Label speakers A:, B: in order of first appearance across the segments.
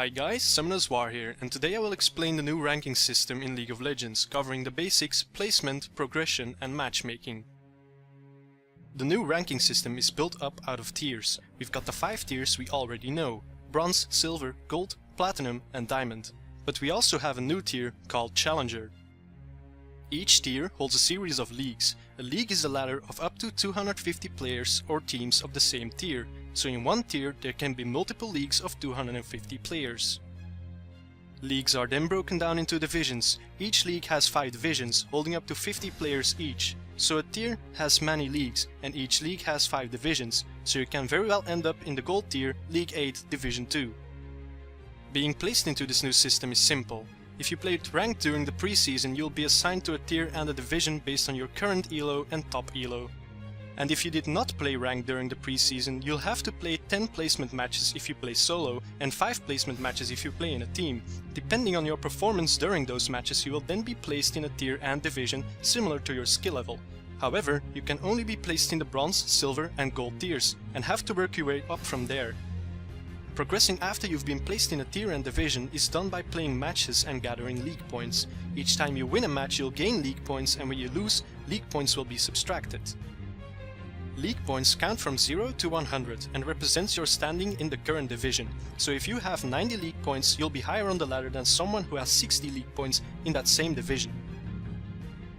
A: Hi guys, Summoner's War here, and today I will explain the new ranking system in League of Legends, covering the basics, placement, progression and matchmaking. The new ranking system is built up out of tiers. We've got the 5 tiers we already know: Bronze, Silver, Gold, Platinum and Diamond. But we also have a new tier called Challenger. Each tier holds a series of leagues. A league is a ladder of up to 250 players or teams of the same tier. So in one tier there can be multiple leagues of 250 players. Leagues are then broken down into divisions. Each league has 5 divisions, holding up to 50 players each. So a tier has many leagues, and each league has 5 divisions, so you can very well end up in the Gold tier, League 8, Division 2. Being placed into this new system is simple. If you played ranked during the preseason, you'll be assigned to a tier and a division based on your current elo and top elo. And if you did not play ranked during the preseason, you'll have to play 10 placement matches if you play solo and 5 placement matches if you play in a team. Depending on your performance during those matches, you will then be placed in a tier and division similar to your skill level. However, you can only be placed in the Bronze, Silver and Gold tiers and have to work your way up from there. Progressing after you've been placed in a tier and division is done by playing matches and gathering league points. Each time you win a match you'll gain league points, and when you lose, league points will be subtracted. League points count from 0 to 100 and represents your standing in the current division. So if you have 90 league points, you'll be higher on the ladder than someone who has 60 league points in that same division.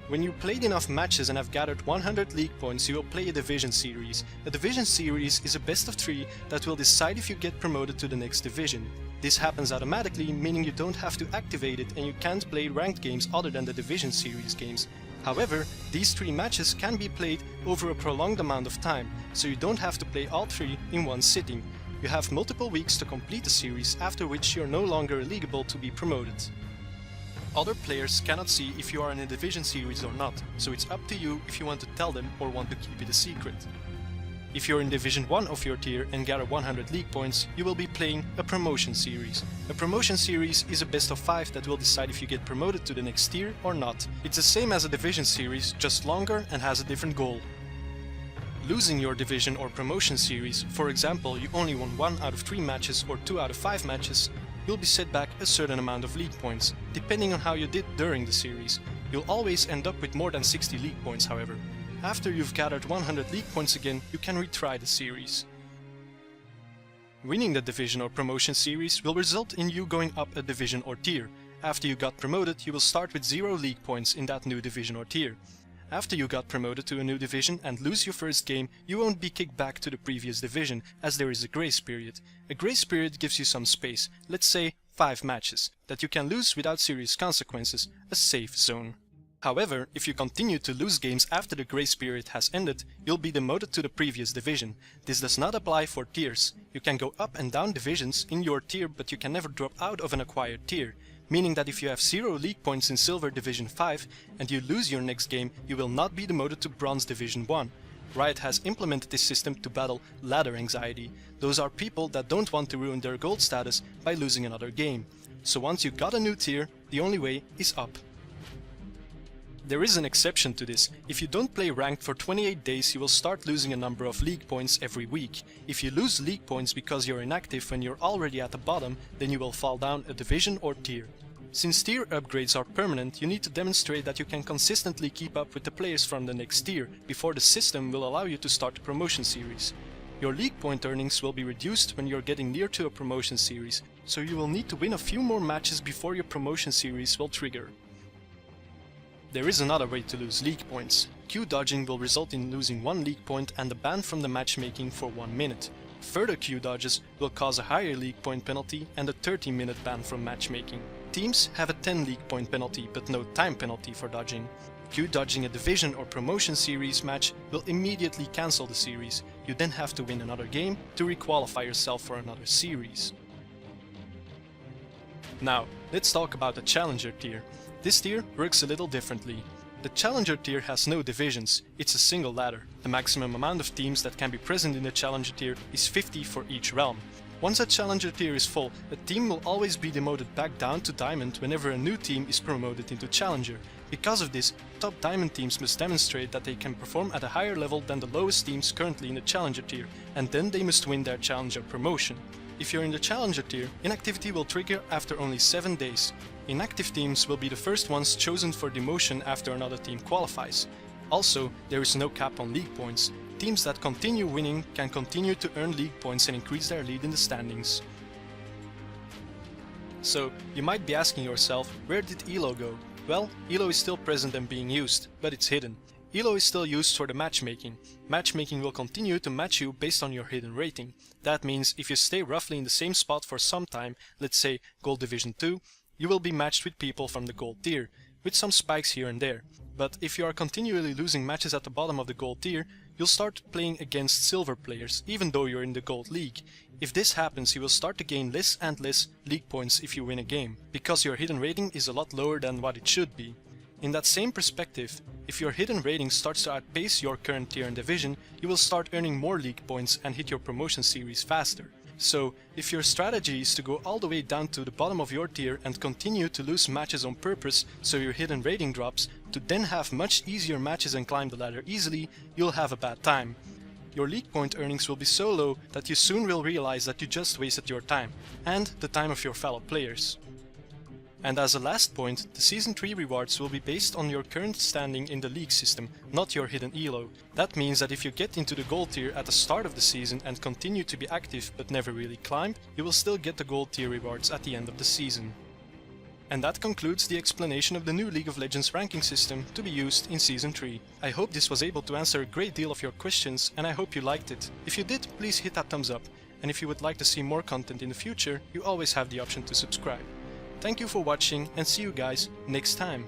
A: When you played enough matches and have gathered 100 league points, you will play a division series. A division series is a best of 3 that will decide if you get promoted to the next division. This happens automatically, meaning you don't have to activate it and you can't play ranked games other than the division series games. However, these 3 matches can be played over a prolonged amount of time, so you don't have to play all 3 in one sitting. You have multiple weeks to complete the series, after which you're no longer eligible to be promoted. Other players cannot see if you are in a division series or not, so it's up to you if you want to tell them or want to keep it a secret. If you're in Division 1 of your tier and gather 100 league points, you will be playing a promotion series. A promotion series is a best of 5 that will decide if you get promoted to the next tier or not. It's the same as a division series, just longer and has a different goal. Losing your division or promotion series, for example you only won 1 out of 3 matches or 2 out of 5 matches, you'll be set back a certain amount of league points, depending on how you did during the series. You'll always end up with more than 60 league points, however. After you've gathered 100 league points again, you can retry the series. Winning the division or promotion series will result in you going up a division or tier. After you got promoted, you will start with 0 league points in that new division or tier. After you got promoted to a new division and lose your first game, you won't be kicked back to the previous division, as there is a grace period. A grace period gives you some space, let's say 5 matches, that you can lose without serious consequences, a safe zone. However, if you continue to lose games after the grace period has ended, you'll be demoted to the previous division. This does not apply for tiers. You can go up and down divisions in your tier, but you can never drop out of an acquired tier. Meaning that if you have 0 league points in Silver Division 5 and you lose your next game, you will not be demoted to Bronze Division 1. Riot has implemented this system to battle ladder anxiety. Those are people that don't want to ruin their gold status by losing another game. So once you got a new tier, the only way is up. There is an exception to this. If you don't play ranked for 28 days, you will start losing a number of league points every week. If you lose league points because you're inactive when you're already at the bottom, then you will fall down a division or tier. Since tier upgrades are permanent, you need to demonstrate that you can consistently keep up with the players from the next tier before the system will allow you to start the promotion series. Your league point earnings will be reduced when you're getting near to a promotion series, so you will need to win a few more matches before your promotion series will trigger. There is another way to lose league points. Q dodging will result in losing 1 league point and a ban from the matchmaking for 1 minute. Further Q dodges will cause a higher league point penalty and a 30-minute ban from matchmaking. Teams have a 10 league point penalty but no time penalty for dodging. Q dodging a division or promotion series match will immediately cancel the series. You then have to win another game to requalify yourself for another series. Now, let's talk about the Challenger tier. This tier works a little differently. The Challenger tier has no divisions, it's a single ladder. The maximum amount of teams that can be present in the Challenger tier is 50 for each realm. Once a Challenger tier is full, a team will always be demoted back down to Diamond whenever a new team is promoted into Challenger. Because of this, top Diamond teams must demonstrate that they can perform at a higher level than the lowest teams currently in the Challenger tier, and then they must win their Challenger promotion. If you're in the Challenger tier, inactivity will trigger after only 7 days. Inactive teams will be the first ones chosen for demotion after another team qualifies. Also, there is no cap on league points. Teams that continue winning can continue to earn league points and increase their lead in the standings. So, you might be asking yourself, where did ELO go? Well, ELO is still present and being used, but it's hidden. ELO is still used for the matchmaking. Matchmaking will continue to match you based on your hidden rating. That means if you stay roughly in the same spot for some time, let's say Gold Division 2, you will be matched with people from the Gold tier, with some spikes here and there. But if you are continually losing matches at the bottom of the Gold tier, you'll start playing against Silver players, even though you're in the Gold League. If this happens, you will start to gain less and less league points if you win a game, because your hidden rating is a lot lower than what it should be. In that same perspective, if your hidden rating starts to outpace your current tier and division, you will start earning more league points and hit your promotion series faster. So, if your strategy is to go all the way down to the bottom of your tier and continue to lose matches on purpose so your hidden rating drops, to then have much easier matches and climb the ladder easily, you'll have a bad time. Your league point earnings will be so low that you soon will realize that you just wasted your time, and the time of your fellow players. And as a last point, the Season 3 rewards will be based on your current standing in the league system, not your hidden ELO. That means that if you get into the Gold tier at the start of the season and continue to be active but never really climb, you will still get the Gold tier rewards at the end of the season. And that concludes the explanation of the new League of Legends ranking system to be used in Season 3. I hope this was able to answer a great deal of your questions, and I hope you liked it. If you did, please hit that thumbs up, and if you would like to see more content in the future, you always have the option to subscribe. Thank you for watching, and see you guys next time.